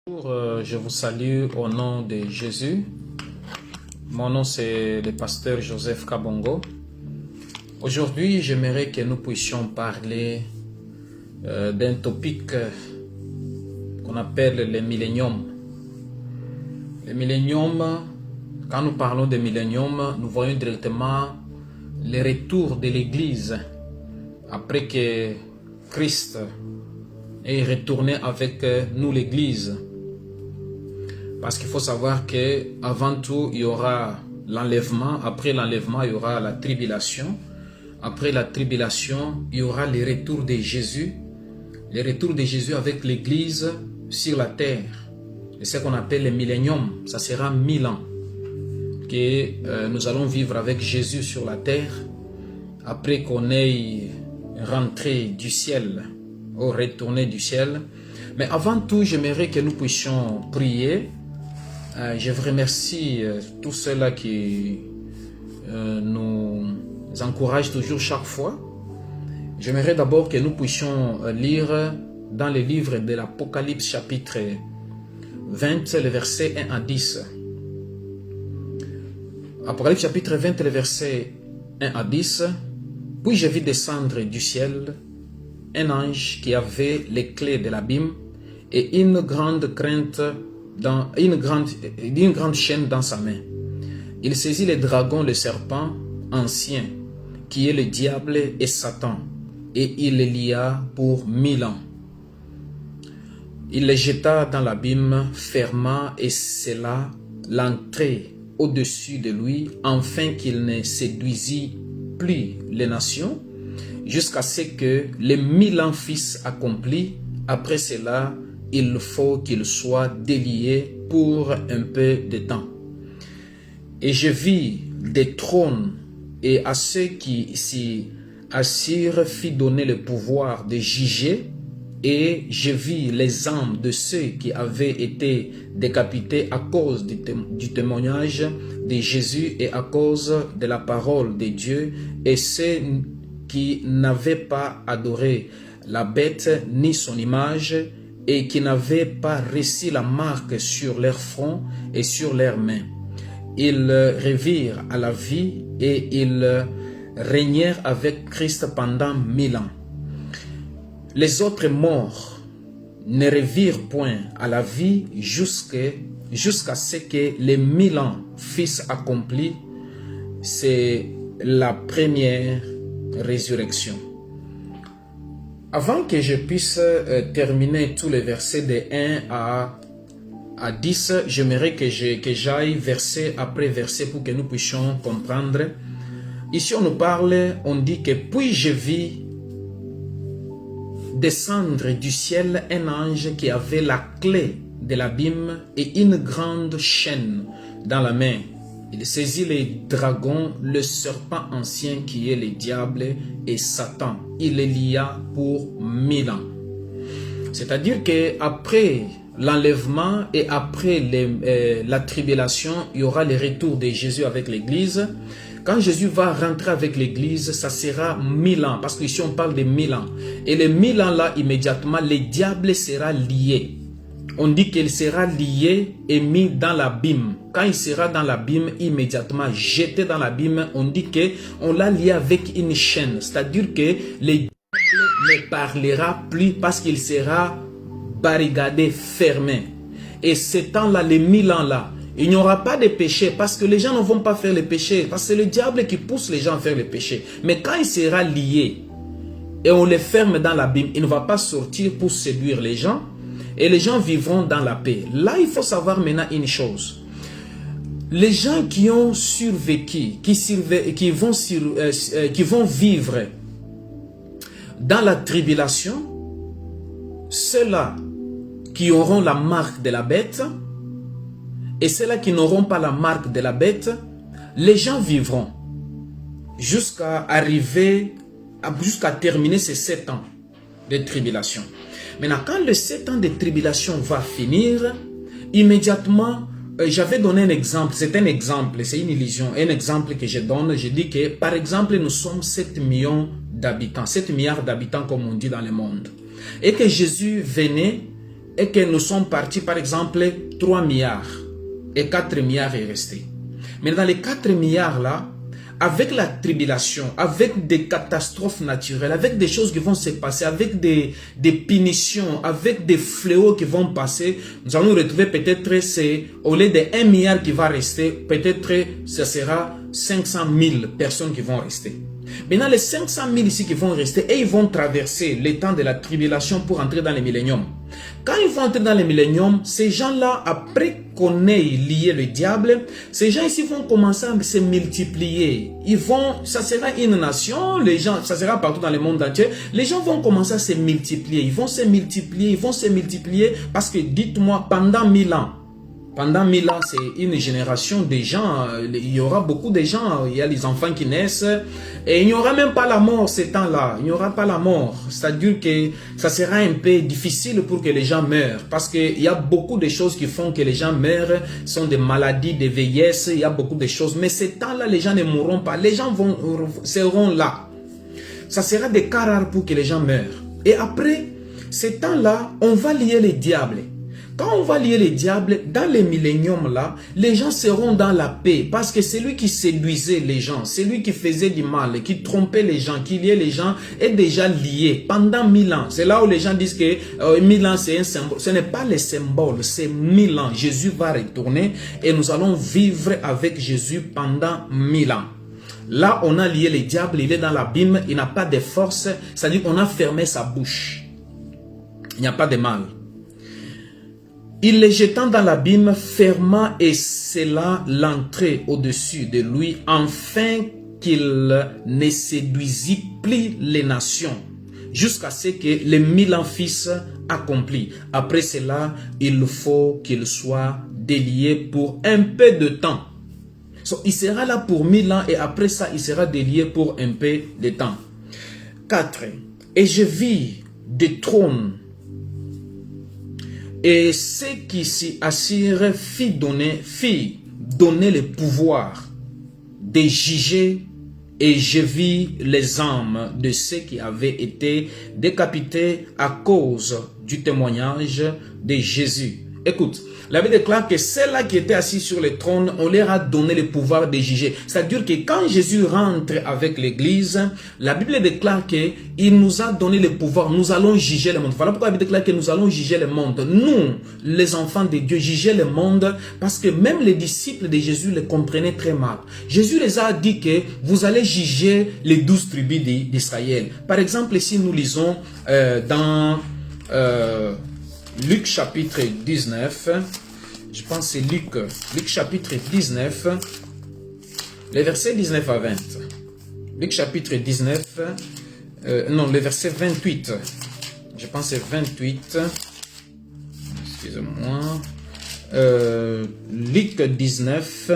Bonjour, je vous salue au nom de Jésus. Mon nom c'est le pasteur Joseph Kabongo. Aujourd'hui, j'aimerais que nous puissions parler d'un topic qu'on appelle le millénium. Le millénium, quand nous parlons de millénium, nous voyons directement le retour de l'Église après que Christ ait retourné avec nous l'Église. Parce qu'il faut savoir qu'avant tout, il y aura l'enlèvement. Après l'enlèvement, il y aura la tribulation. Après la tribulation, il y aura le retour de Jésus. Le retour de Jésus avec l'Église sur la terre. C'est ce qu'on appelle le millénium. Ça sera 1000 ans que nous allons vivre avec Jésus sur la terre. Après qu'on ait rentré du ciel, ou retourné du ciel. Mais avant tout, j'aimerais que nous puissions prier. Je vous remercie tous ceux-là qui nous encouragent toujours chaque fois. J'aimerais d'abord que nous puissions lire dans le livre de l'Apocalypse chapitre 20, le verset 1 à 10. Apocalypse chapitre 20, le verset 1 à 10. Puis je vis descendre du ciel un ange qui avait les clés de l'abîme et une grande chaîne dans sa main. Il saisit le dragon, le serpent ancien, qui est le diable et Satan, et il le lia pour 1000 ans. Il le jeta dans l'abîme, ferma et scella l'entrée au-dessus de lui, afin qu'il ne séduisit plus les nations, jusqu'à ce que les 1000 ans fussent accomplis. Après cela, il faut qu'il soit délié pour un peu de temps. Et je vis des trônes, et à ceux qui s'y assirent fit donner le pouvoir de juger, et je vis les âmes de ceux qui avaient été décapités à cause du témoignage de Jésus et à cause de la parole de Dieu, et ceux qui n'avaient pas adoré la bête ni son image, et qui n'avaient pas reçu la marque sur leur front et sur leurs mains. Ils revirent à la vie et ils régnèrent avec Christ pendant 1000 ans. Les autres morts ne revirent point à la vie jusqu'à ce que les 1000 ans fussent accomplis. C'est la première résurrection. Avant que je puisse terminer tous les versets de 1 à 10, j'aimerais que j'aille verset après verset pour que nous puissions comprendre. Ici on nous parle, on dit que puis je vis descendre du ciel un ange qui avait la clé de l'abîme et une grande chaîne dans la main. Il saisit le dragon, le serpent ancien qui est le diable et Satan. Il le lia pour 1000 ans. C'est-à-dire qu'après l'enlèvement et après la tribulation, il y aura le retour de Jésus avec l'Église. Quand Jésus va rentrer avec l'Église, ça sera 1000 ans. Parce qu'ici on parle de 1000 ans. Et les 1000 ans là, immédiatement, le diable sera lié. On dit qu'il sera lié et mis dans l'abîme. Quand il sera dans l'abîme, immédiatement jeté dans l'abîme, on dit qu'on l'a lié avec une chaîne. C'est-à-dire que le diable ne parlera plus parce qu'il sera barricadé, fermé. Et ce temps-là, les 1000 ans-là, il n'y aura pas de péché parce que les gens ne vont pas faire le péché. Parce que c'est le diable qui pousse les gens à faire le péché. Mais quand il sera lié et on le ferme dans l'abîme, il ne va pas sortir pour séduire les gens. Et les gens vivront dans la paix. Là, il faut savoir maintenant une chose. Les gens qui ont survécu, qui vont vivre dans la tribulation, ceux-là qui auront la marque de la bête, et ceux-là qui n'auront pas la marque de la bête, les gens vivront jusqu'à terminer ces 7 ans de tribulation. Maintenant, quand les 7 ans de tribulation va finir, immédiatement, j'avais donné un exemple, c'est un exemple, c'est une illusion, un exemple que je donne, je dis que, par exemple, nous sommes 7 millions d'habitants, 7 milliards d'habitants comme on dit dans le monde, et que Jésus venait et que nous sommes partis, par exemple, 3 milliards et 4 milliards est resté. Mais dans les 4 milliards là, avec la tribulation, avec des catastrophes naturelles, avec des choses qui vont se passer, avec des punitions, avec des fléaux qui vont passer, nous allons retrouver peut-être, au lieu de 1 milliard qui va rester, peut-être ce sera 500 000 personnes qui vont rester. Maintenant, les 500 000 ici qui vont rester, et ils vont traverser les temps de la tribulation pour entrer dans les milléniums. Quand ils vont entrer dans les milléniums, ces gens-là, après qu'on ait lié le diable, ces gens ici vont commencer à se multiplier. Ça sera une nation, les gens, ça sera partout dans le monde entier. Les gens vont commencer à se multiplier. Ils vont se multiplier, parce que dites-moi, pendant 1000 ans, c'est une génération de gens, il y aura beaucoup de gens, il y a les enfants qui naissent, et il n'y aura même pas la mort ces temps-là, il n'y aura pas la mort, c'est-à-dire que ça sera un peu difficile pour que les gens meurent, parce qu'il y a beaucoup de choses qui font que les gens meurent, ce sont des maladies, des vieillesses, il y a beaucoup de choses, mais ces temps-là, les gens ne mourront pas, les gens seront là. Ça sera des cas rares pour que les gens meurent. Et après, ces temps-là, on va lier les diables. Quand on va lier les diables, dans les milléniums là, les gens seront dans la paix. Parce que celui qui séduisait les gens, celui qui faisait du mal, qui trompait les gens, qui liait les gens, est déjà lié pendant 1000 ans. C'est là où les gens disent que 1000 ans c'est un symbole. Ce n'est pas le symbole, c'est 1000 ans. Jésus va retourner et nous allons vivre avec Jésus pendant 1000 ans. Là, on a lié les diables, il est dans l'abîme, il n'a pas de force, c'est-à-dire qu'on a fermé sa bouche. Il n'y a pas de mal. Il les jetant dans l'abîme, ferma et scella l'entrée au-dessus de lui, afin qu'il ne séduisit plus les nations, jusqu'à ce que les 1000 ans fils accomplis. Après cela, il faut qu'il soit délié pour un peu de temps. Il sera là pour 1000 ans et après ça, il sera délié pour un peu de temps. 4. Et je vis des trônes, et ceux qui s'y assirent fit donner le pouvoir de juger, et je vis les âmes de ceux qui avaient été décapités à cause du témoignage de Jésus. Écoute, la Bible déclare que ceux-là qui étaient assis sur le trône, on leur a donné le pouvoir de juger. C'est-à-dire que quand Jésus rentre avec l'église, la Bible déclare qu'il nous a donné le pouvoir. Nous allons juger le monde. Voilà pourquoi la Bible déclare que nous allons juger le monde. Nous, les enfants de Dieu, juger le monde, parce que même les disciples de Jésus le comprenaient très mal. Jésus les a dit que vous allez juger les 12 tribus d'Israël. Par exemple, si nous lisons dans Luc chapitre 19, je pense que c'est Luc chapitre 19, les versets 19 à 20. Luc chapitre 19, non, le verset 28. Je pense que c'est 28. Excusez-moi. Luc 19.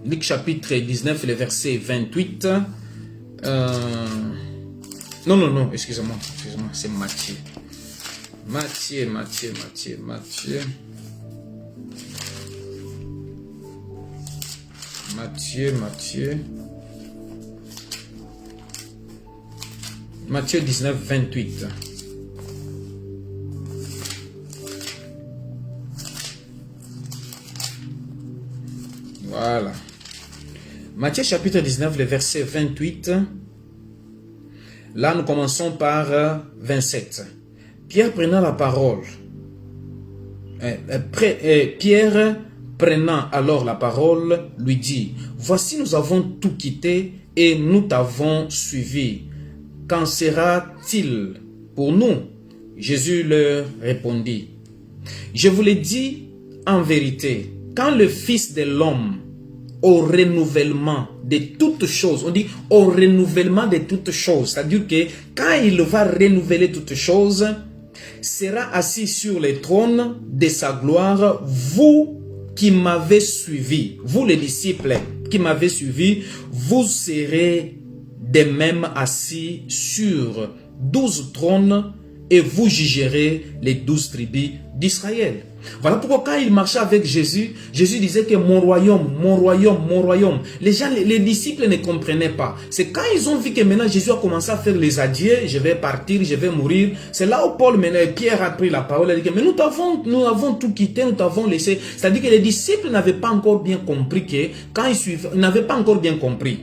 Luc chapitre 19, le verset 28. Non, excusez-moi, c'est Matthieu. Matthieu. Matthieu 19, 28. Voilà. Matthieu chapitre 19, le verset 28. Là, nous commençons par 27. Pierre prenant la parole. Pierre prenant alors la parole, lui dit, « Voici, nous avons tout quitté et nous t'avons suivi. Qu'en sera-t-il pour nous? » Jésus leur répondit, « Je vous l'ai dit en vérité, quand le Fils de l'homme au renouvellement de toutes choses. On dit au renouvellement de toutes choses. C'est-à-dire que quand il va renouveler toutes choses, sera assis sur le trône de sa gloire. Vous qui m'avez suivi, vous les disciples qui m'avez suivi, vous serez de même assis sur 12 trônes et vous jugerez les 12 tribus d'Israël. Voilà pourquoi quand il marchait avec Jésus, Jésus disait que mon royaume, mon royaume, mon royaume. Les gens, les disciples ne comprenaient pas. C'est quand ils ont vu que maintenant Jésus a commencé à faire les adieux, je vais partir, je vais mourir. C'est là où Pierre a pris la parole. Il a dit que mais nous avons tout quitté, nous t'avons laissé. C'est-à-dire que les disciples n'avaient pas encore bien compris que quand ils suivaient, n'avaient pas encore bien compris.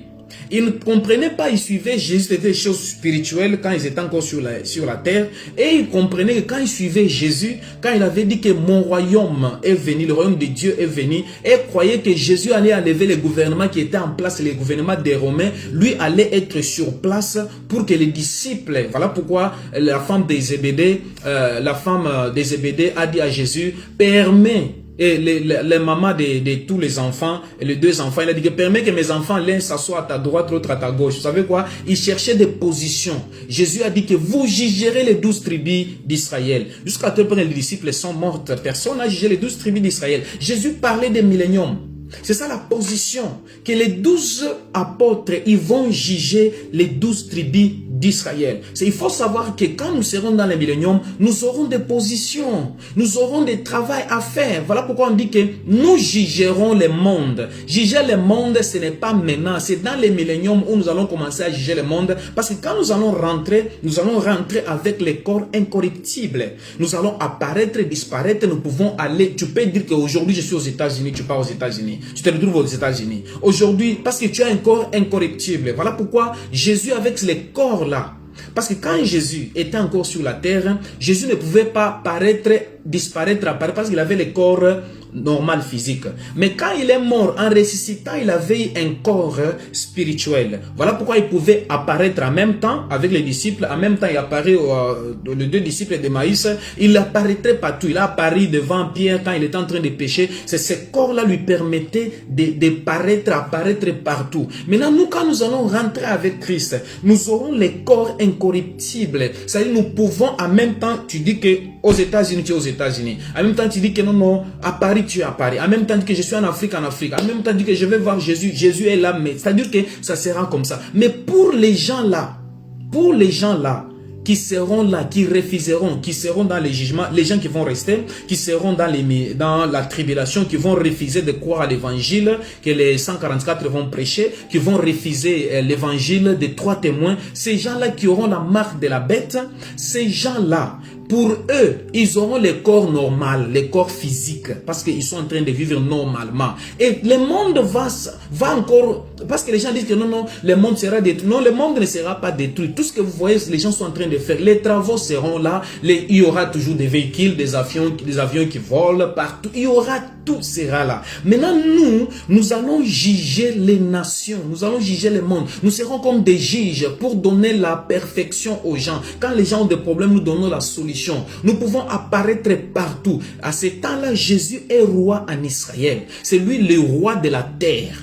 Ils ne comprenaient pas, ils suivaient Jésus, c'était des choses spirituelles quand ils étaient encore sur la terre. Et ils comprenaient que quand ils suivaient Jésus, quand il avait dit que mon royaume est venu, le royaume de Dieu est venu, et croyaient que Jésus allait enlever les gouvernements qui étaient en place, les gouvernements des Romains, lui allait être sur place pour que les disciples, voilà pourquoi la femme des Zébédée, a dit à Jésus, permets. Et les mamans de tous les enfants, et les deux enfants, il a dit que permet que mes enfants, l'un s'assoie à ta droite, l'autre à ta gauche. Vous savez quoi? Ils cherchaient des positions. Jésus a dit que vous jugerez les 12 tribus d'Israël. Jusqu'à tel point que les disciples sont morts. Personne n'a jugé les 12 tribus d'Israël. Jésus parlait des milléniums. C'est ça la position. Que les 12 apôtres, ils vont juger les 12 tribus d'Israël. Il faut savoir que quand nous serons dans les milléniums, nous aurons des positions. Nous aurons des travail à faire. Voilà pourquoi on dit que nous jugerons les mondes. Juger les mondes, ce n'est pas maintenant. C'est dans les milléniums où nous allons commencer à juger les mondes. Parce que quand nous allons rentrer avec les corps incorruptibles. Nous allons apparaître, disparaître. Nous pouvons aller. Tu peux dire qu'aujourd'hui je suis aux États-Unis, tu pars aux États-Unis. Tu te retrouves aux États-Unis. Aujourd'hui, parce que tu as un corps incorruptible. Voilà pourquoi Jésus avec les corps là. Parce que quand Jésus était encore sur la terre, Jésus ne pouvait pas disparaître, apparaître parce qu'il avait le corps normal physique. Mais quand il est mort, en ressuscitant, il avait un corps spirituel. Voilà pourquoi il pouvait apparaître en même temps avec les disciples. En même temps, il apparaît les deux disciples de Maïs. Il apparaîtrait partout. Il a apparu devant Pierre quand il était en train de pécher. C'est ce corps-là lui permettait de apparaître partout. Maintenant, nous, quand nous allons rentrer avec Christ, nous aurons les corps incorruptibles. C'est-à-dire, nous pouvons en même temps, tu dis que aux États-Unis, tu es aux États-Unis. En même temps, tu dis que non, à Paris, tu es à Paris. En même temps que je suis en Afrique, en Afrique. En même temps que je vais voir Jésus, Jésus est là. C'est-à-dire que ça sera comme ça. Mais pour les gens là, qui seront là, qui refuseront, qui seront dans les jugements, les gens qui vont rester, qui seront dans la tribulation, qui vont refuser de croire à l'évangile, que les 144 vont prêcher, qui vont refuser l'évangile des 3 témoins, ces gens-là qui auront la marque de la bête, ces gens-là, pour eux, ils auront le corps normal, le corps physique, parce qu'ils sont en train de vivre normalement. Et le monde va encore, parce que les gens disent que non, le monde sera détruit. Non, le monde ne sera pas détruit. Tout ce que vous voyez, les gens sont en train de faire, les travaux seront là, il y aura toujours des véhicules, des avions qui volent partout. Il y aura tout sera là. Maintenant, nous allons juger les nations, nous allons juger le monde. Nous serons comme des juges pour donner la perfection aux gens. Quand les gens ont des problèmes, nous donnons la solution. Nous pouvons apparaître partout. À ce temps-là, Jésus est roi en Israël. C'est lui le roi de la terre.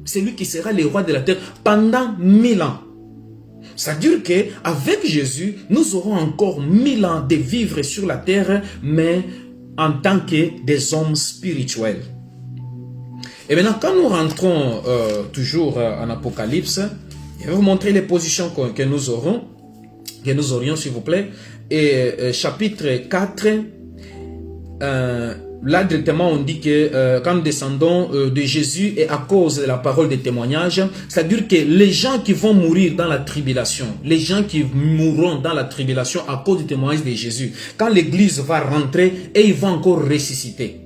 C'est lui qui sera le roi de la terre pendant 1000 ans. C'est-à-dire qu'avec Jésus, nous aurons encore 1000 ans de vivre sur la terre, mais en tant que des hommes spirituels. Et maintenant, quand nous rentrons toujours en Apocalypse, je vais vous montrer les positions que nous aurions, s'il vous plaît. Et chapitre 4, là directement on dit que quand nous descendons de Jésus et à cause de la parole de témoignage, c'est-à-dire que les gens qui vont mourir dans la tribulation, les gens qui mourront dans la tribulation à cause du témoignage de Jésus, quand l'église va rentrer et ils vont encore ressusciter.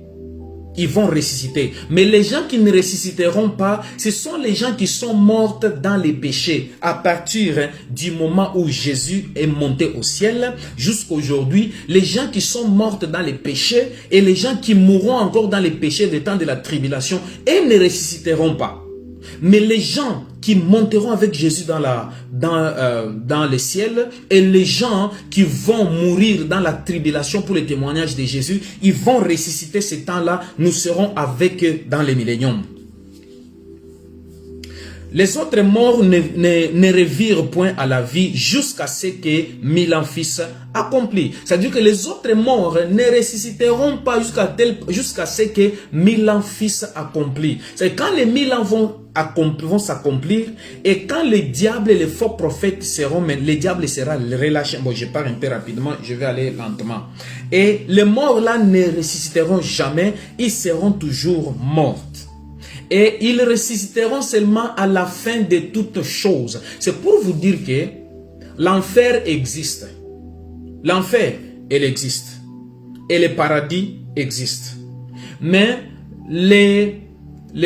Ils vont ressusciter. Mais les gens qui ne ressusciteront pas, ce sont les gens qui sont morts dans les péchés. À partir du moment où Jésus est monté au ciel, jusqu'à aujourd'hui, les gens qui sont morts dans les péchés et les gens qui mourront encore dans les péchés du temps de la tribulation, ils ne ressusciteront pas. Mais les gens qui monteront avec Jésus dans le ciel et les gens qui vont mourir dans la tribulation pour le témoignage de Jésus, ils vont ressusciter ce temps-là, nous serons avec eux dans les milléniums. Les autres morts ne revirent point à la vie jusqu'à ce que 1000 ans fils accompli. C'est-à-dire que les autres morts ne ressusciteront pas jusqu'à ce que 1000 ans fils accompli. C'est quand les 1000 ans vont vont s'accomplir. Et quand les diables et les faux prophètes seront, mais les diables sera relâché. Bon, je pars un peu rapidement, je vais aller lentement. Et les morts là ne ressusciteront jamais, ils seront toujours morts. Et ils ressusciteront seulement à la fin de toutes choses. C'est pour vous dire que l'enfer existe. L'enfer, elle existe. Et le paradis existe. Mais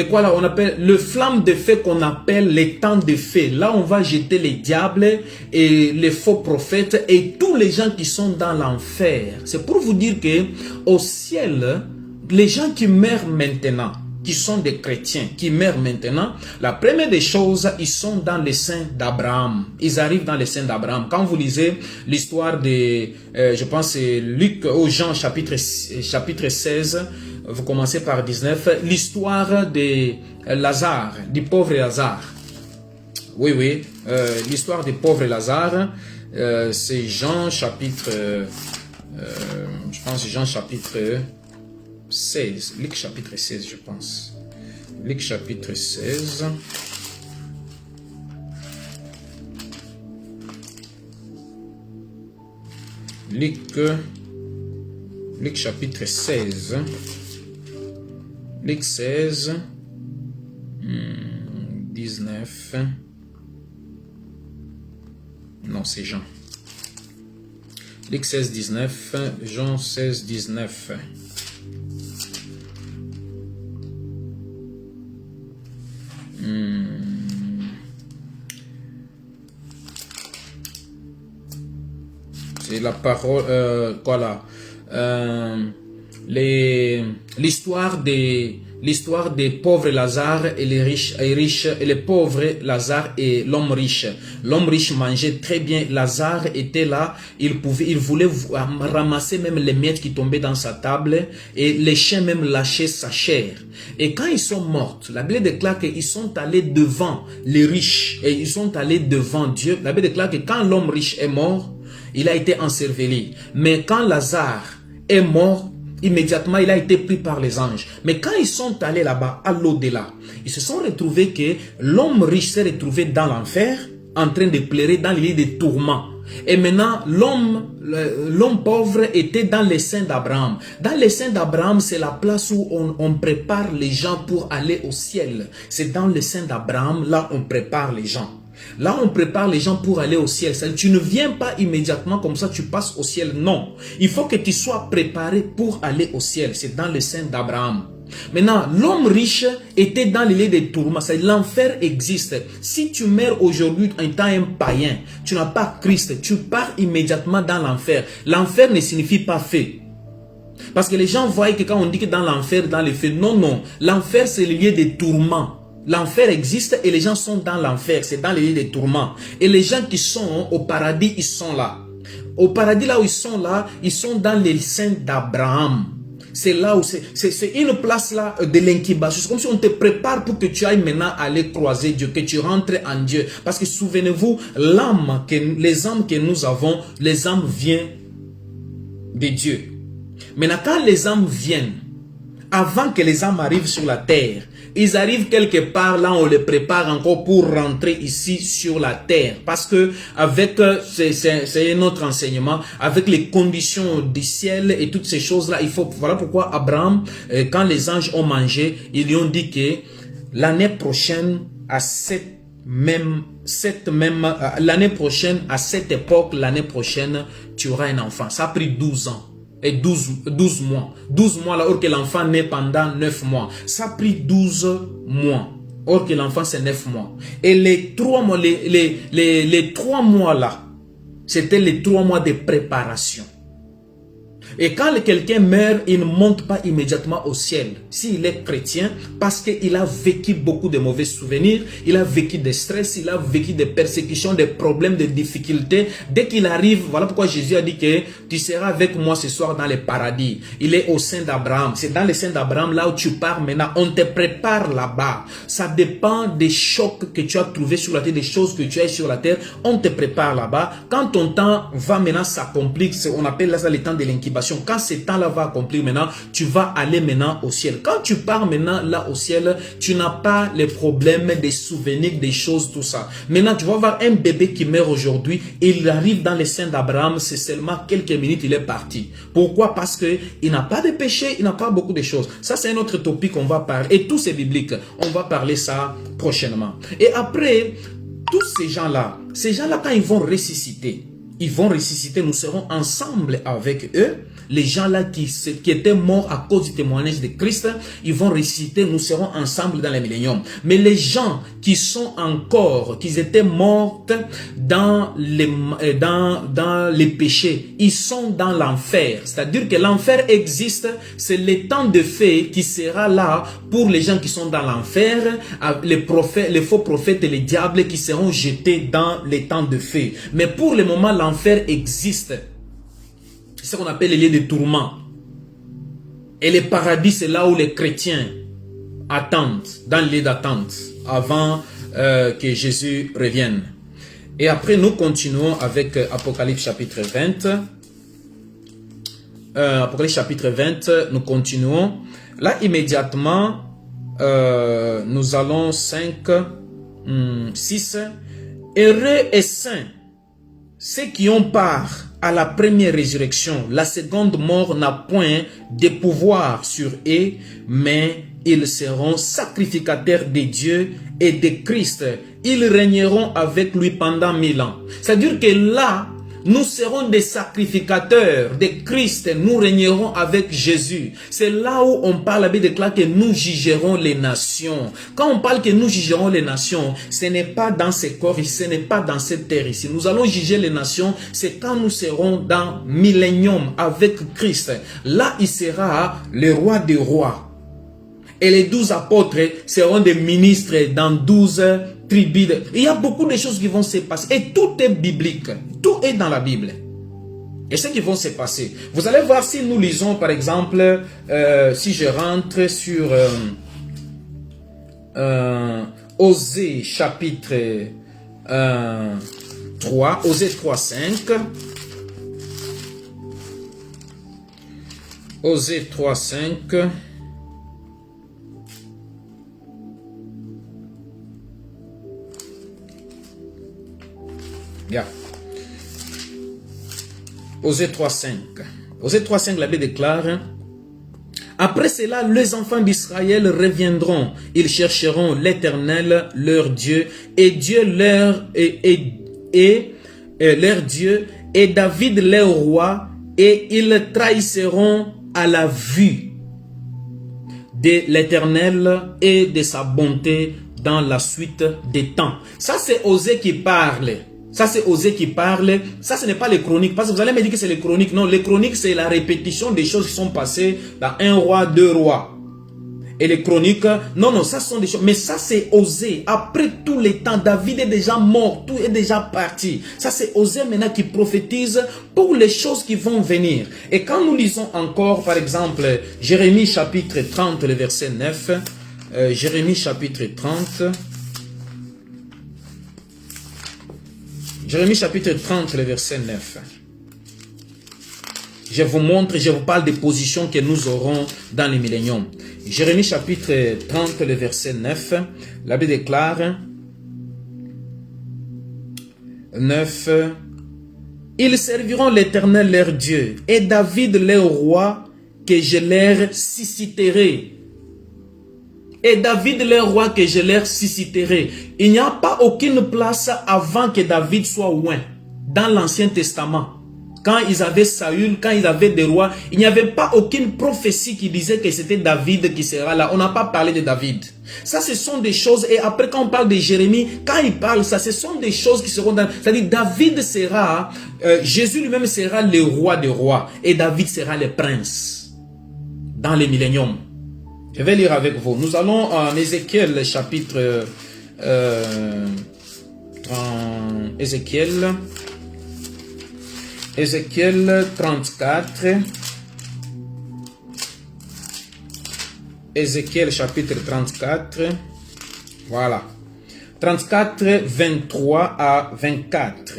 quoi là, on appelle le flamme de feu qu'on appelle les temps de feu. Là, on va jeter les diables et les faux prophètes et tous les gens qui sont dans l'enfer. C'est pour vous dire que au ciel, les gens qui meurent maintenant, qui sont des chrétiens, qui meurent maintenant, la première des choses, ils sont dans les seins d'Abraham. Ils arrivent dans les seins d'Abraham. Quand vous lisez l'histoire de, je pense c'est Luc ou Jean chapitre 16, vous commencez par 19, l'histoire de Lazare, du pauvre Lazare. Oui, oui, l'histoire du pauvre Lazare, c'est Jean chapitre, je pense Jean chapitre 16, Luc chapitre 16, je pense. Luc chapitre 16. Luc chapitre 16. Luc 16. 19. Non, c'est Jean. Luc 16, 19. Jean 16, 19. C'est la parole, voilà, l'histoire des pauvres Lazare et les riches, et les pauvres Lazare et l'homme riche. L'homme riche mangeait très bien. Lazare était là, il voulait ramasser même les miettes qui tombaient dans sa table et les chiens même lâchaient sa chair. Et quand ils sont morts, la Bible déclare qu'ils sont allés devant les riches et ils sont allés devant Dieu. La Bible déclare que quand l'homme riche est mort, il a été enseveli. Mais quand Lazare est mort, immédiatement, il a été pris par les anges. Mais quand ils sont allés là-bas, à l'au-delà, ils se sont retrouvés que l'homme riche s'est retrouvé dans l'enfer, en train de pleurer dans les lits de tourments. Et maintenant, l'homme pauvre était dans les seins d'Abraham. Dans les seins d'Abraham, c'est la place où on prépare les gens pour aller au ciel. C'est dans les seins d'Abraham, là, on prépare les gens. Là, on prépare les gens pour aller au ciel. Tu ne viens pas immédiatement comme ça, tu passes au ciel. Non. Il faut que tu sois préparé pour aller au ciel. C'est dans le sein d'Abraham. Maintenant, l'homme riche était dans les lieux de tourments. L'enfer existe. Si tu meurs aujourd'hui en étant un païen, tu n'as pas Christ, tu pars immédiatement dans l'enfer. L'enfer ne signifie pas feu. Parce que les gens voient que quand on dit que dans l'enfer, dans les feux, non, non. L'enfer, c'est le lieu de tourments. L'enfer existe et les gens sont dans l'enfer, c'est dans les lieux de tourments. Et les gens qui sont au paradis, ils sont là. Au paradis, là où ils sont dans les seins d'Abraham. C'est là où c'est une place là de l'incubation. C'est comme si on te prépare pour que tu ailles maintenant aller croiser Dieu, que tu rentres en Dieu. Parce que souvenez-vous, les âmes que nous avons, les âmes viennent de Dieu. Maintenant, quand les âmes viennent, avant que les âmes arrivent sur la terre, ils arrivent quelque part, là on les prépare encore pour rentrer ici sur la terre. Parce que avec, c'est un autre enseignement, avec les conditions du ciel et toutes ces choses-là, il faut, voilà pourquoi Abraham, quand les anges ont mangé, ils lui ont dit que l'année prochaine, à l'année prochaine, à cette époque, l'année prochaine, tu auras un enfant. Ça a pris 12 ans. Et 12 mois. 12 mois là, or que l'enfant naît pendant 9 mois. Ça a pris 12 mois. Or que l'enfant c'est 9 mois. Et les 3 mois, les 3 mois là, c'était les 3 mois de préparation. Et quand quelqu'un meurt, il ne monte pas immédiatement au ciel. S'il est chrétien, parce qu'il a vécu beaucoup de mauvais souvenirs, il a vécu des stress, il a vécu des persécutions, des problèmes, des difficultés. Dès qu'il arrive, voilà pourquoi Jésus a dit que tu seras avec moi ce soir dans le paradis. Il est au sein d'Abraham. C'est dans le sein d'Abraham, là où tu pars maintenant. On te prépare là-bas. Ça dépend des chocs que tu as trouvés sur la terre, des choses que tu as sur la terre. On te prépare là-bas. Quand ton temps va maintenant s'accomplir, on appelle ça le temps de l'incubation. manifestation, quand ce temps-là va accomplir maintenant, tu vas aller maintenant au ciel. Quand tu pars maintenant là au ciel, tu n'as pas les problèmes des souvenirs, des choses, tout ça. Maintenant, tu vas voir un bébé qui meurt aujourd'hui, il arrive dans les seins d'Abraham, c'est seulement quelques minutes, il est parti. Pourquoi? Parce que il n'a pas de péché, il n'a pas beaucoup de choses. Ça, c'est un autre topic qu'on va parler. Et tout c'est biblique. On va parler ça prochainement. Et après, tous ces gens-là, quand ils vont ressusciter, nous serons ensemble avec eux. Les gens-là qui étaient morts à cause du témoignage de Christ, ils vont ressusciter, nous serons ensemble dans les milléniums. Mais les gens qui sont encore, qui étaient morts dans les péchés, ils sont dans l'enfer. C'est-à-dire que l'enfer existe, c'est le temps de feu qui sera là pour les gens qui sont dans l'enfer, les faux prophètes et les diables qui seront jetés dans les temps de feu. Mais pour le moment, l'enfer existe. C'est ce qu'on appelle les lieux de tourment. Et le paradis, c'est là où les chrétiens attendent, dans le lieu d'attente, avant que Jésus revienne. Et après, nous continuons avec Apocalypse chapitre 20. Apocalypse chapitre 20, nous continuons. Là, immédiatement, nous allons 5, 6. Heureux et saints, ceux qui ont part à la première résurrection. La seconde mort n'a point de pouvoir sur eux, mais ils seront sacrificateurs de Dieu et de Christ. Ils régneront avec lui pendant 1000 ans. C'est-à-dire que là, nous serons des sacrificateurs de Christ. Nous régnerons avec Jésus. C'est là où on parle, la Bible déclare que nous jugerons les nations. Quand on parle que nous jugerons les nations, ce n'est pas dans ces corps ici, ce n'est pas dans cette terre ici. Nous allons juger les nations, c'est quand nous serons dans millénium avec Christ. Là, il sera le roi des rois. Et les 12 apôtres seront des ministres dans 12 tribus. Il y a beaucoup de choses qui vont se passer. Et tout est biblique. Tout est dans la Bible. Et ce qui vont se passer. Vous allez voir si nous lisons, par exemple, si je rentre sur Osée chapitre 3, Osée 3, 5. Osée 3, 5. Yeah. Osée 3.5. Osée 3.5, la Bible déclare: après cela, les enfants d'Israël reviendront. Ils chercheront l'Éternel, leur Dieu, et Dieu leur Dieu, et David leur roi, et ils trahisseront à la vue de l'Éternel et de sa bonté dans la suite des temps. Ça, c'est Osée qui parle. Ça, c'est Osée qui parle. Ça, ce n'est pas les chroniques. Parce que vous allez me dire que c'est les chroniques. Non, les chroniques, c'est la répétition des choses qui sont passées dans un roi, deux rois. Et les chroniques, non, ça sont des choses. Mais ça, c'est Osée. Après tous les temps, David est déjà mort. Tout est déjà parti. Ça, c'est Osée maintenant qui prophétise pour les choses qui vont venir. Et quand nous lisons encore, par exemple, Jérémie chapitre 30, le verset 9. Jérémie chapitre 30. Jérémie chapitre 30, le verset 9. Je vous montre, je vous parle des positions que nous aurons dans les milléniums. Jérémie chapitre 30, le verset 9. La Bible déclare 9. Ils serviront l'Éternel leur Dieu et David leur roi que je leur susciterai. Et David, leur roi, que je leur susciterai. Il n'y a pas aucune place avant que David soit loin. Dans l'Ancien Testament, quand ils avaient Saül, quand ils avaient des rois, il n'y avait pas aucune prophétie qui disait que c'était David qui sera là. On n'a pas parlé de David. Ça, ce sont des choses. Et après, quand on parle de Jérémie, quand il parle ça, ce sont des choses qui seront dans... C'est-à-dire, David sera... Jésus lui-même sera le roi des rois. Et David sera le prince. Dans les milléniums. Je vais lire avec vous. Nous allons en Ézéchiel chapitre Ézéchiel 34. Ézéchiel chapitre 34. Voilà. 34, 23 à 24.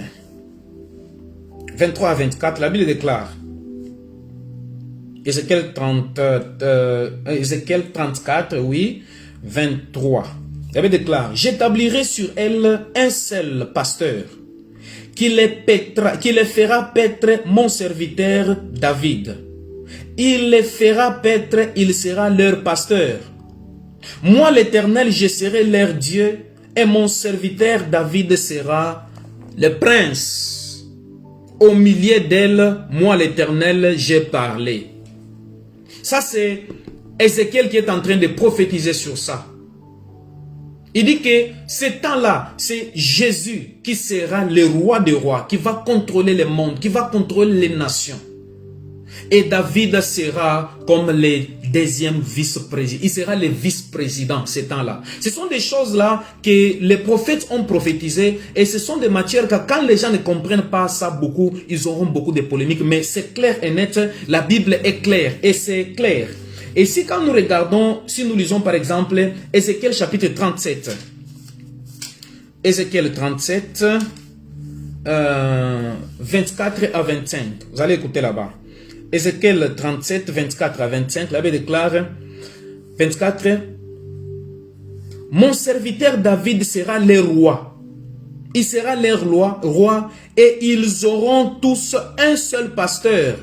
23 à 24, la Bible déclare: Ézéchiel 34, oui, 23. Il avait déclaré, j'établirai sur elle un seul pasteur, qui les fera paître mon serviteur David. Il les fera paître, il sera leur pasteur. Moi l'Éternel, je serai leur Dieu, et mon serviteur David sera le prince. Au milieu d'elle, moi l'Éternel, j'ai parlé. Ça c'est Ézéchiel qui est en train de prophétiser sur ça. Il dit que ce temps-là, c'est Jésus qui sera le roi des rois, qui va contrôler le monde, qui va contrôler les nations. Et David sera comme le deuxième vice-président. Il sera le vice-président ce temps-là. Ce sont des choses-là que les prophètes ont prophétisées. Et ce sont des matières que quand les gens ne comprennent pas ça beaucoup, ils auront beaucoup de polémiques. Mais c'est clair et net. La Bible est claire. Et c'est clair. Et si quand nous regardons, si nous lisons par exemple Ézéchiel chapitre 37. Ézéchiel 37, 24 à 25. Vous allez écouter là-bas. Ézéchiel 37, 24 à 25, la Bible déclare 24. Mon serviteur David sera le roi. Il sera leur roi et ils auront tous un seul pasteur.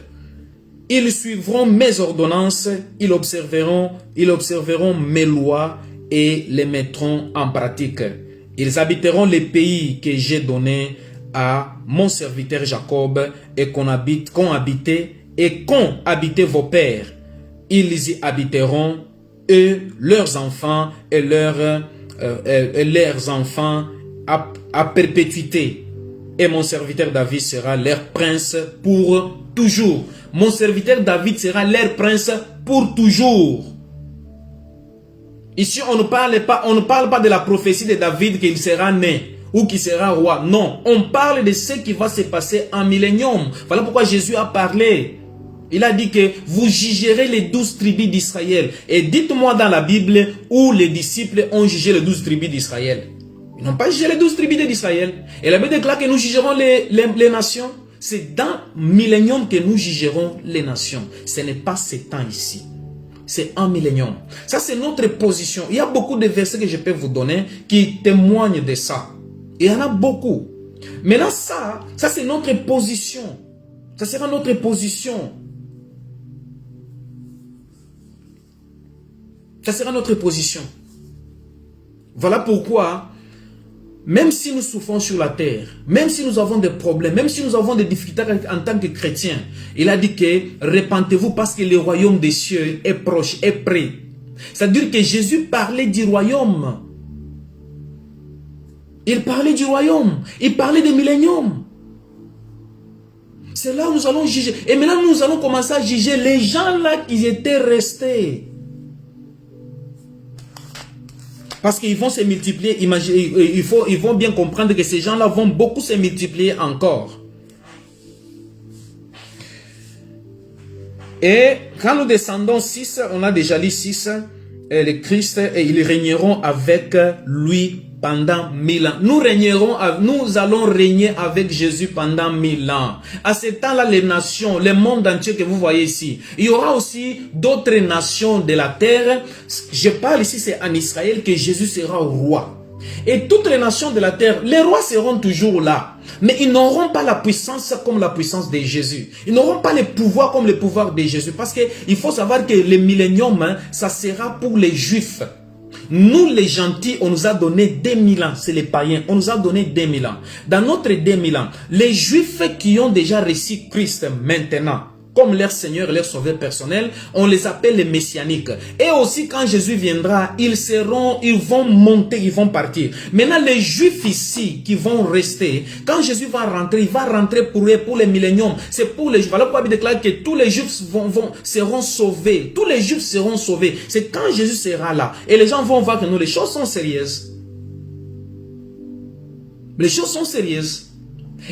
Ils suivront mes ordonnances, ils observeront mes lois et les mettront en pratique. Ils habiteront les pays que j'ai donnés à mon serviteur Jacob et qu'ont habité vos pères. Ils y habiteront, eux, leurs enfants et leurs enfants à perpétuité. Et mon serviteur David sera leur prince pour toujours. Mon serviteur David sera leur prince pour toujours. Ici, on ne parle pas de la prophétie de David qu'il sera né ou qu'il sera roi. Non, on parle de ce qui va se passer en millénium. Voilà pourquoi Jésus a parlé. Il a dit que vous jugerez les 12 tribus d'Israël. Et dites-moi dans la Bible où les disciples ont jugé les 12 tribus d'Israël. Ils n'ont pas jugé les 12 tribus d'Israël. Et la Bible déclare que nous jugerons les nations. C'est dans millénium que nous jugerons les nations. Ce n'est pas ce temps ici. C'est un millénium. Ça, c'est notre position. Il y a beaucoup de versets que je peux vous donner qui témoignent de ça. Il y en a beaucoup. Mais là, ça c'est notre position. Ça sera notre position. Ça sera notre position. Voilà pourquoi, même si nous souffrons sur la terre, même si nous avons des problèmes, même si nous avons des difficultés en tant que chrétiens, il a dit que repentez-vous parce que le royaume des cieux est proche, est près. C'est-à-dire que Jésus parlait du royaume. Il parlait du royaume. Il parlait des milléniums. C'est là où nous allons juger. Et maintenant, nous allons commencer à juger les gens là qui étaient restés. Parce qu'ils vont se multiplier. Ils vont bien comprendre que ces gens-là vont beaucoup se multiplier encore. Et quand nous descendons 6, on a déjà lu 6, le Christ, et ils régneront avec lui pendant 1000 ans. Nous allons régner avec Jésus pendant 1000 ans. À ce temps-là, les nations, le monde entier que vous voyez ici, il y aura aussi d'autres nations de la terre. Je parle ici, c'est en Israël que Jésus sera roi. Et toutes les nations de la terre, les rois seront toujours là. Mais ils n'auront pas la puissance comme la puissance de Jésus. Ils n'auront pas le pouvoir comme le pouvoir de Jésus. Parce qu'il faut savoir que le millénium, ça sera pour les Juifs. Nous les gentils, on nous a donné 2000 ans, c'est les païens, on nous a donné 2000 ans. Dans notre 2000 ans, les Juifs qui ont déjà reçu Christ maintenant, comme leur Seigneur et leur Sauveur personnel, on les appelle les messianiques. Et aussi quand Jésus viendra, ils vont monter, ils vont partir. Maintenant les Juifs ici qui vont rester, quand Jésus va rentrer, il va rentrer pour les milléniums. C'est pour les Juifs. Voilà pourquoi il déclare que tous les Juifs seront sauvés. Tous les Juifs seront sauvés. C'est quand Jésus sera là. Et les gens vont voir que nous, les choses sont sérieuses. Les choses sont sérieuses.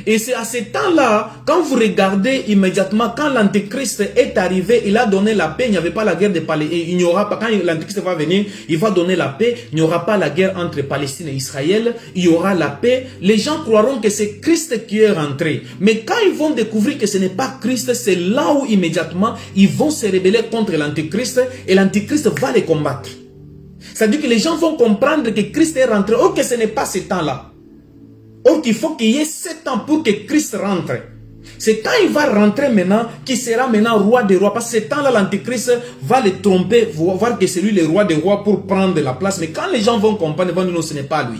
Et c'est à ce temps-là, quand vous regardez immédiatement, quand l'Antéchrist est arrivé, il a donné la paix, il n'y avait pas la guerre de Palestine, il n'y aura pas, quand l'Antéchrist va venir, il va donner la paix, il n'y aura pas la guerre entre Palestine et Israël, il y aura la paix. Les gens croiront que c'est Christ qui est rentré. Mais quand ils vont découvrir que ce n'est pas Christ, c'est là où immédiatement, ils vont se rebeller contre l'Antéchrist et l'Antéchrist va les combattre. C'est-à-dire que les gens vont comprendre que Christ est rentré, ou que ce n'est pas ce temps-là. Or qu'il faut qu'il y ait 7 ans pour que Christ rentre. C'est quand il va rentrer maintenant, qu'il sera maintenant roi des rois. Parce que ce temps-là, l'Antéchrist va les tromper, voir que c'est lui le roi des rois pour prendre la place. Mais quand les gens vont comprendre, ils vont dire non, ce n'est pas lui.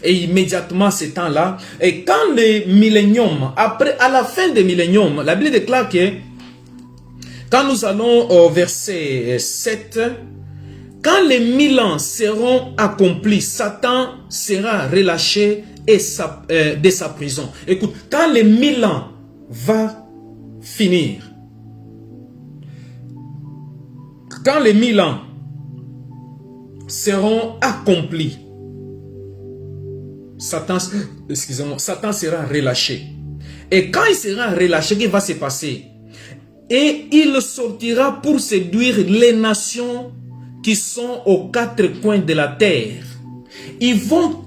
Et immédiatement, ce temps-là, et quand le millénium, après, à la fin du millénium, la Bible déclare que, quand nous allons au verset 7, quand les 1000 ans seront accomplis, Satan sera relâché de sa prison. Écoute, quand les 1000 ans va finir, quand les 1000 ans seront accomplis, Satan sera relâché. Et quand il sera relâché, qu'est-ce qui va se passer? Et il sortira pour séduire les nations qui sont aux 4 coins de la terre. Ils vont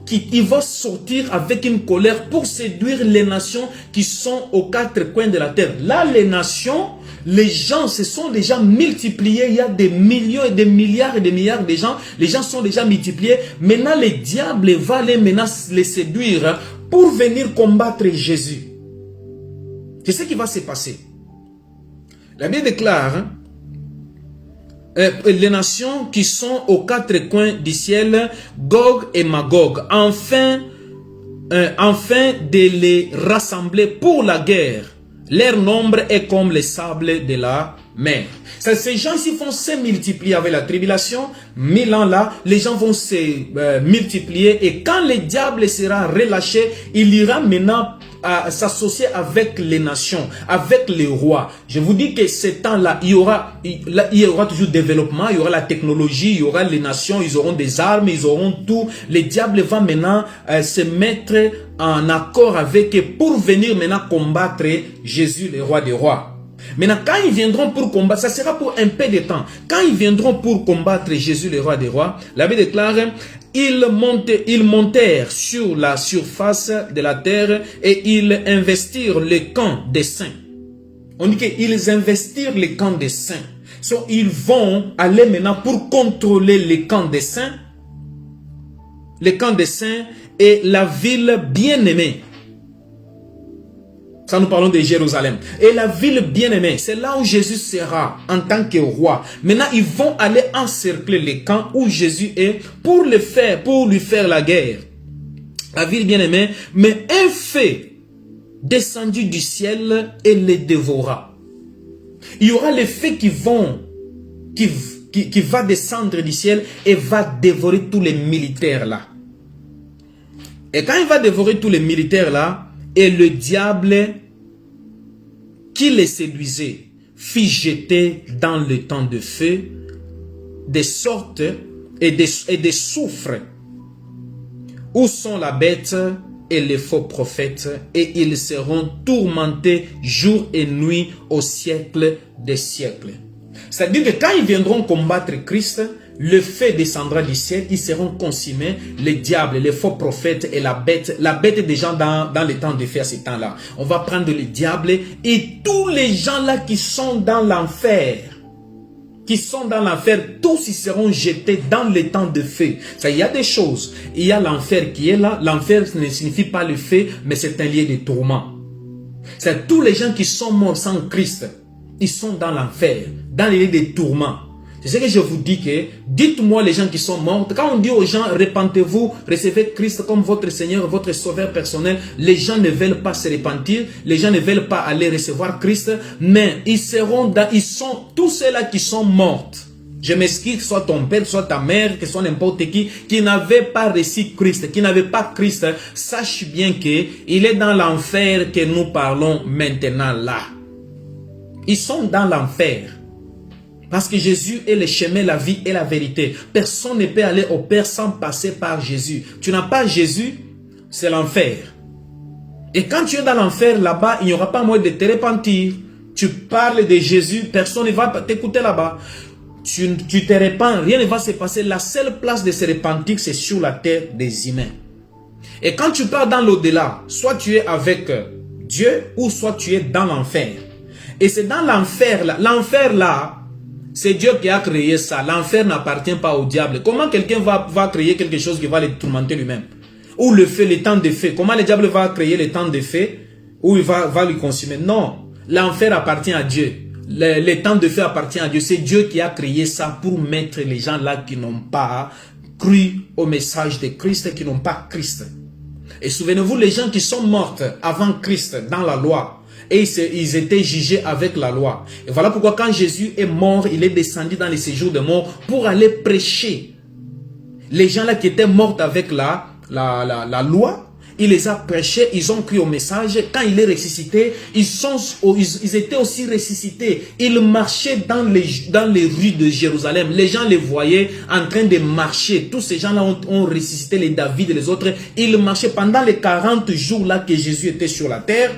sortir avec une colère pour séduire les nations qui sont aux 4 coins de la terre. Là, les nations, les gens se sont déjà multipliés. Il y a des millions et des milliards de gens. Les gens sont déjà multipliés. Maintenant, les diables vont aller les séduire pour venir combattre Jésus. C'est ce qui va se passer. La Bible déclare, les nations qui sont aux 4 coins du ciel, Gog et Magog, enfin de les rassembler pour la guerre. Leur nombre est comme les sables de la mer. Ces gens-ci vont se multiplier avec la tribulation. 1000 ans là, les gens vont se multiplier. Et quand le diable sera relâché, il ira maintenant à s'associer avec les nations, avec les rois. Je vous dis que ce temps-là, il y aura toujours développement, il y aura la technologie, il y aura les nations, ils auront des armes, ils auront tout. Les diables vont maintenant se mettre en accord avec eux pour venir maintenant combattre Jésus, le roi des rois. Maintenant, quand ils viendront pour combattre, ça sera pour un peu de temps. Quand ils viendront pour combattre Jésus, le roi des rois, la Bible déclare, ils montèrent sur la surface de la terre et ils investirent le camp des saints. On dit qu'ils investirent le camp des saints. So, ils vont aller maintenant pour contrôler le camp des saints. Le camp des saints est la ville bien-aimée. Ça, nous parlons de Jérusalem. Et la ville bien-aimée, c'est là où Jésus sera en tant que roi. Maintenant, ils vont aller encercler les camps où Jésus est pour lui faire la guerre. La ville bien-aimée, mais un feu descendu du ciel et les dévora. Il y aura les feux qui va descendre du ciel et va dévorer tous les militaires là. Et quand il va dévorer tous les militaires là, et le diable qui les séduisait fit jeter dans le temps de feu des sortes et des soufres où sont la bête et les faux prophètes, et ils seront tourmentés jour et nuit au siècle des siècles. C'est-à-dire que quand ils viendront combattre Christ, le feu descendra du ciel, ils seront consumés, les diables, les faux prophètes et la bête des gens dans le temps de feu à ce temps-là. On va prendre les diables et tous les gens là qui sont dans l'enfer, tous ils seront jetés dans le temps de feu. Ça, il y a des choses. Il y a l'enfer qui est là. L'enfer ne signifie pas le feu, mais c'est un lieu de tourment. C'est tous les gens qui sont morts sans Christ. Ils sont dans l'enfer, dans les lieux de tourment. C'est ce que je vous dis que, dites-moi les gens qui sont morts, quand on dit aux gens, repentez-vous, recevez Christ comme votre Seigneur, votre Sauveur personnel, les gens ne veulent pas se repentir, les gens ne veulent pas aller recevoir Christ, mais ils sont tous ceux-là qui sont morts. Je m'excuse, soit ton père, soit ta mère, que soit n'importe qui n'avait pas reçu Christ, qui n'avait pas Christ, sache bien que il est dans l'enfer que nous parlons maintenant là. Ils sont dans l'enfer. Parce que Jésus est le chemin, la vie et la vérité. Personne ne peut aller au Père sans passer par Jésus. Tu n'as pas Jésus, c'est l'enfer. Et quand tu es dans l'enfer, là-bas, il n'y aura pas moyen de te repentir. Tu parles de Jésus, personne ne va t'écouter là-bas. Tu te repens, rien ne va se passer. La seule place de se repentir, c'est sur la terre des humains. Et quand tu pars dans l'au-delà, soit tu es avec Dieu, ou soit tu es dans l'enfer. Et c'est dans l'enfer là, c'est Dieu qui a créé ça. L'enfer n'appartient pas au diable. Comment quelqu'un va créer quelque chose qui va le tourmenter lui-même? Ou le feu, le temps de feu. Comment le diable va créer le temps de feu où il va lui consumer? Non, l'enfer appartient à Dieu. Le temps de feu appartient à Dieu. C'est Dieu qui a créé ça pour mettre les gens là qui n'ont pas cru au message de Christ, qui n'ont pas Christ. Et souvenez-vous, les gens qui sont morts avant Christ dans la loi, et ils étaient jugés avec la loi. Et voilà pourquoi quand Jésus est mort, il est descendu dans les séjours de mort pour aller prêcher. Les gens là qui étaient morts avec la loi, il les a prêchés, ils ont cru au message. Quand il est ressuscité, ils étaient aussi ressuscités. Ils marchaient dans les rues de Jérusalem. Les gens les voyaient en train de marcher. Tous ces gens-là ont ressuscité, les David et les autres. Ils marchaient pendant les 40 jours là que Jésus était sur la terre,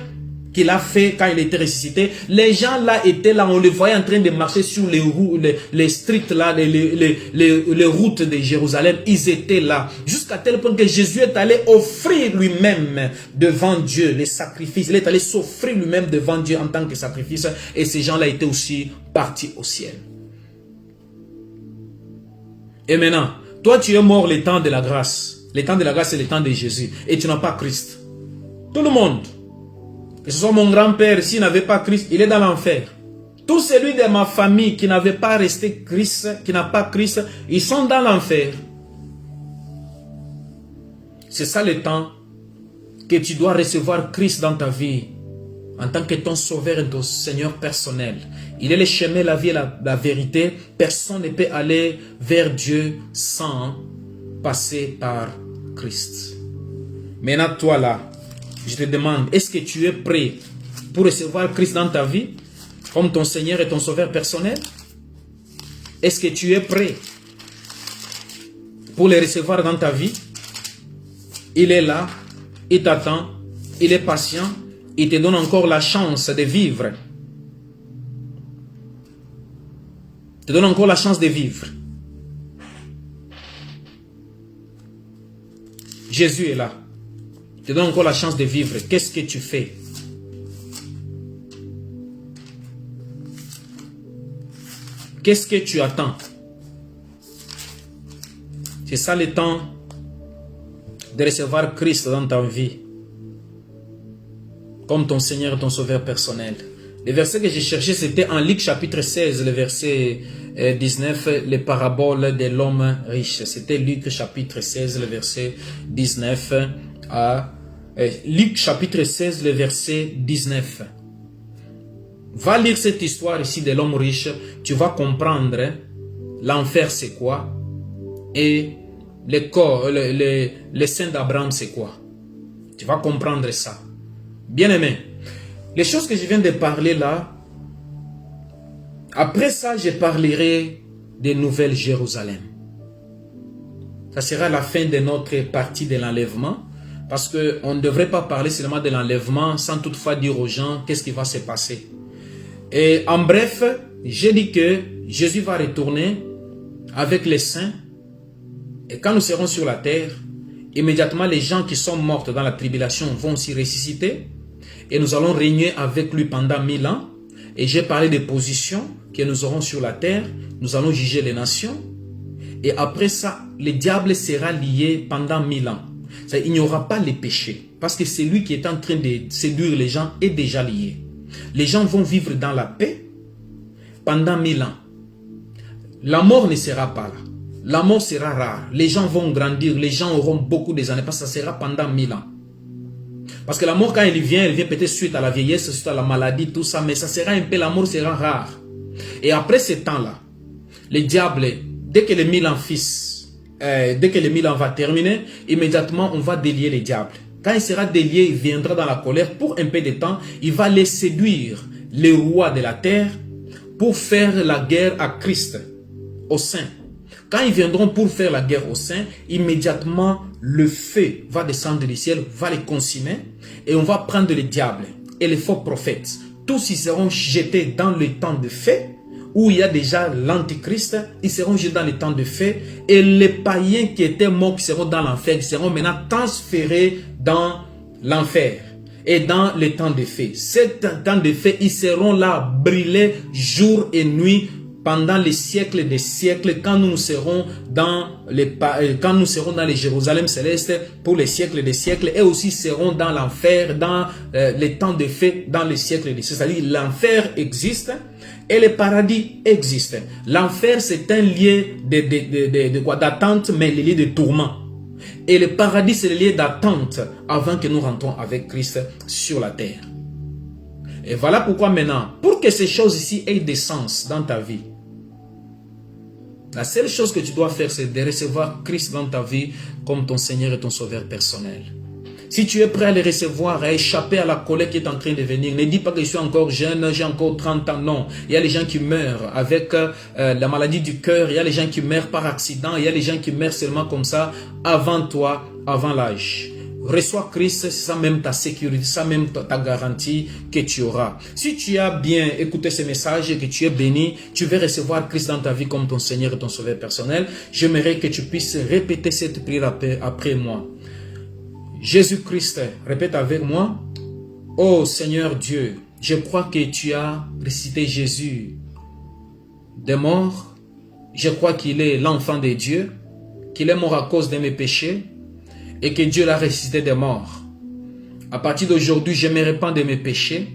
qu'il a fait quand il était ressuscité. Les gens là étaient là, on les voyait en train de marcher sur les streets là, les routes de Jérusalem. Ils étaient là, jusqu'à tel point que Jésus est allé offrir lui-même devant Dieu les sacrifices. Il est allé s'offrir lui-même devant Dieu en tant que sacrifice. Et ces gens là étaient aussi partis au ciel. Et maintenant, toi tu es mort le temps de la grâce. Le temps de la grâce, c'est le temps de Jésus. Et tu n'as pas Christ. Tout le monde, que ce soit mon grand-père, s'il n'avait pas Christ, il est dans l'enfer. Tout celui de ma famille qui n'avait pas resté Christ, qui n'a pas Christ, ils sont dans l'enfer. C'est ça le temps que tu dois recevoir Christ dans ta vie, en tant que ton sauveur et ton Seigneur personnel. Il est le chemin, la vie et la vérité. Personne ne peut aller vers Dieu sans passer par Christ. Maintenant, toi là, je te demande, est-ce que tu es prêt pour recevoir Christ dans ta vie comme ton Seigneur et ton Sauveur personnel? Est-ce que tu es prêt pour le recevoir dans ta vie? Il est là, il t'attend, il est patient, il te donne encore la chance de vivre. Il te donne encore la chance de vivre. Jésus est là. Je te donne encore la chance de vivre. Qu'est-ce que tu fais? Qu'est-ce que tu attends? C'est ça le temps de recevoir Christ dans ta vie comme ton Seigneur et ton Sauveur personnel. Le verset que j'ai cherché, c'était en Luc chapitre 16, le verset 19, les paraboles de l'homme riche. C'était Luc chapitre 16, le verset 19 à Luc chapitre 16, le verset 19. Va lire cette histoire ici de l'homme riche, tu vas comprendre l'enfer c'est quoi et le sein d'Abraham c'est quoi. Tu vas comprendre ça. Bien aimé, les choses que je viens de parler là, après ça je parlerai de Nouvelle Jérusalem. Ça sera la fin de notre partie de l'enlèvement. Parce qu'on ne devrait pas parler seulement de l'enlèvement sans toutefois dire aux gens qu'est-ce qui va se passer. Et en bref, j'ai dit que Jésus va retourner avec les saints. Et quand nous serons sur la terre, immédiatement les gens qui sont morts dans la tribulation vont s'y ressusciter. Et nous allons régner avec lui pendant 1000 ans. Et j'ai parlé des positions que nous aurons sur la terre. Nous allons juger les nations. Et après ça, le diable sera lié pendant 1000 ans. Il n'y aura pas les péchés. Parce que celui qui est en train de séduire les gens est déjà lié. Les gens vont vivre dans la paix pendant 1000 ans. La mort ne sera pas là. La mort sera rare. Les gens vont grandir. Les gens auront beaucoup d'années. Parce que ça sera pendant 1000 ans. Parce que la mort, quand elle vient peut-être suite à la vieillesse, suite à la maladie, tout ça. Mais ça sera un peu, la mort sera rare. Et après ce temps-là, le diable, dès que les 1000 ans dès que les 1000 ans va terminer, immédiatement on va délier le diable. Quand il sera délié, il viendra dans la colère pour un peu de temps. Il va les séduire, les rois de la terre, pour faire la guerre à Christ, aux saints. Quand ils viendront pour faire la guerre aux saints, immédiatement, le feu va descendre du ciel, va les consumer, et on va prendre les diables et les faux prophètes. Tous ils seront jetés dans le temps de feu, où il y a déjà l'antichrist, ils seront jetés dans le temps de feu, et les païens qui étaient morts, qui seront dans l'enfer, qui seront maintenant transférés dans l'enfer. Et dans le temps de feu. Cet temps de feu, ils seront là, brûlés jour et nuit, pendant les siècles des siècles, quand nous serons dans les Jérusalem céleste pour les siècles des siècles, et aussi seront dans l'enfer, dans les temps de feu, dans les siècles des siècles. C'est-à-dire l'enfer existe et le paradis existe. L'enfer, c'est un lieu d'attente, mais le lieu de tourment. Et le paradis, c'est le lieu d'attente avant que nous rentrons avec Christ sur la terre. Et voilà pourquoi maintenant, pour que ces choses ici aient des sens dans ta vie, la seule chose que tu dois faire, c'est de recevoir Christ dans ta vie comme ton Seigneur et ton Sauveur personnel. Si tu es prêt à le recevoir, à échapper à la colère qui est en train de venir, ne dis pas que je suis encore jeune, j'ai encore 30 ans. Non, il y a les gens qui meurent avec la maladie du cœur, il y a les gens qui meurent par accident, il y a les gens qui meurent seulement comme ça, avant toi, avant l'âge. Reçois Christ, c'est ça même ta sécurité, ça même ta garantie que tu auras. Si tu as bien écouté ce message et que tu es béni, tu veux recevoir Christ dans ta vie comme ton Seigneur et ton Sauveur personnel, j'aimerais que tu puisses répéter cette prière après moi. Jésus-Christ, répète avec moi. Oh Seigneur Dieu, je crois que tu as ressuscité Jésus des morts. Je crois qu'il est l'enfant de Dieu, qu'il est mort à cause de mes péchés et que Dieu l'a ressuscité des morts. À partir d'aujourd'hui, je me répands de mes péchés.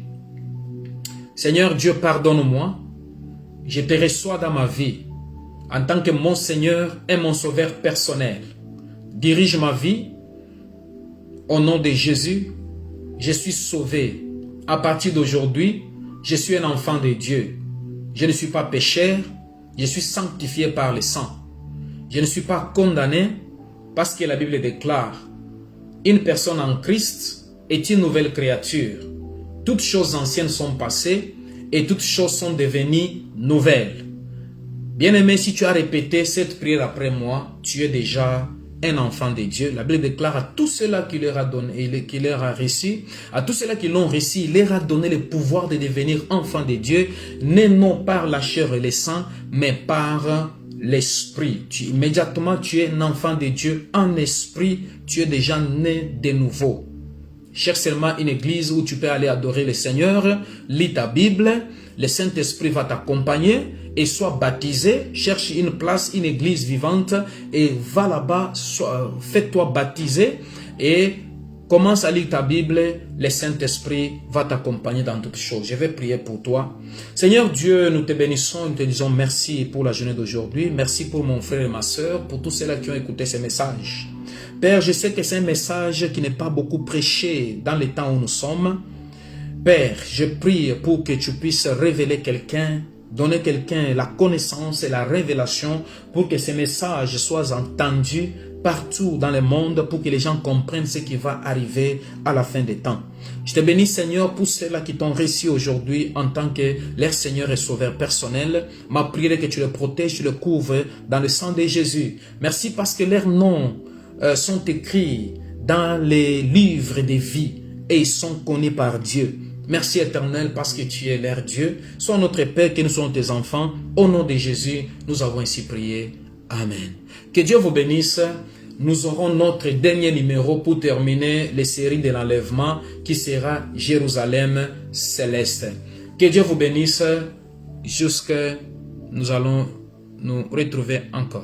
Seigneur Dieu, pardonne-moi. Je te reçois dans ma vie en tant que mon Seigneur et mon Sauveur personnel. Dirige ma vie. Au nom de Jésus, je suis sauvé. À partir d'aujourd'hui, je suis un enfant de Dieu. Je ne suis pas pécheur, je suis sanctifié par le sang. Je ne suis pas condamné parce que la Bible déclare: une personne en Christ est une nouvelle créature. Toutes choses anciennes sont passées et toutes choses sont devenues nouvelles. Bien-aimé, si tu as répété cette prière après moi, tu es déjà un enfant de Dieu. La Bible déclare à tous ceux-là qui leur a donné, qui leur a reçu, à tous ceux-là qui l'ont reçu, il leur a donné le pouvoir de devenir enfants de Dieu, né non par la chair et le sang, mais par l'esprit. Immédiatement, tu es un enfant de Dieu en esprit, tu es déjà né de nouveau. Cherche seulement une église où tu peux aller adorer le Seigneur, lis ta Bible, le Saint-Esprit va t'accompagner et sois baptisé. Cherche une place, une église vivante et va là-bas, fais-toi baptiser et commence à lire ta Bible. Le Saint-Esprit va t'accompagner dans toutes choses. Je vais prier pour toi. Seigneur Dieu, nous te bénissons, nous te disons merci pour la journée d'aujourd'hui. Merci pour mon frère et ma soeur, pour tous ceux-là qui ont écouté ces messages. Père, je sais que c'est un message qui n'est pas beaucoup prêché dans les temps où nous sommes. Père, je prie pour que tu puisses révéler quelqu'un, donner quelqu'un la connaissance et la révélation pour que ces messages soient entendus partout dans le monde, pour que les gens comprennent ce qui va arriver à la fin des temps. Je te bénis, Seigneur, pour ceux-là qui t'ont reçu aujourd'hui en tant que leur Seigneur et Sauveur personnel. Ma prière est que tu les protèges, tu les couvres dans le sang de Jésus. Merci parce que leurs noms sont écrits dans les livres de vie et ils sont connus par Dieu. Merci Éternel parce que tu es leur Dieu. Sois notre Père, que nous sommes tes enfants. Au nom de Jésus, nous avons ainsi prié. Amen. Que Dieu vous bénisse. Nous aurons notre dernier numéro pour terminer les séries de l'enlèvement qui sera Jérusalem céleste. Que Dieu vous bénisse jusqu'à nous allons nous retrouver encore.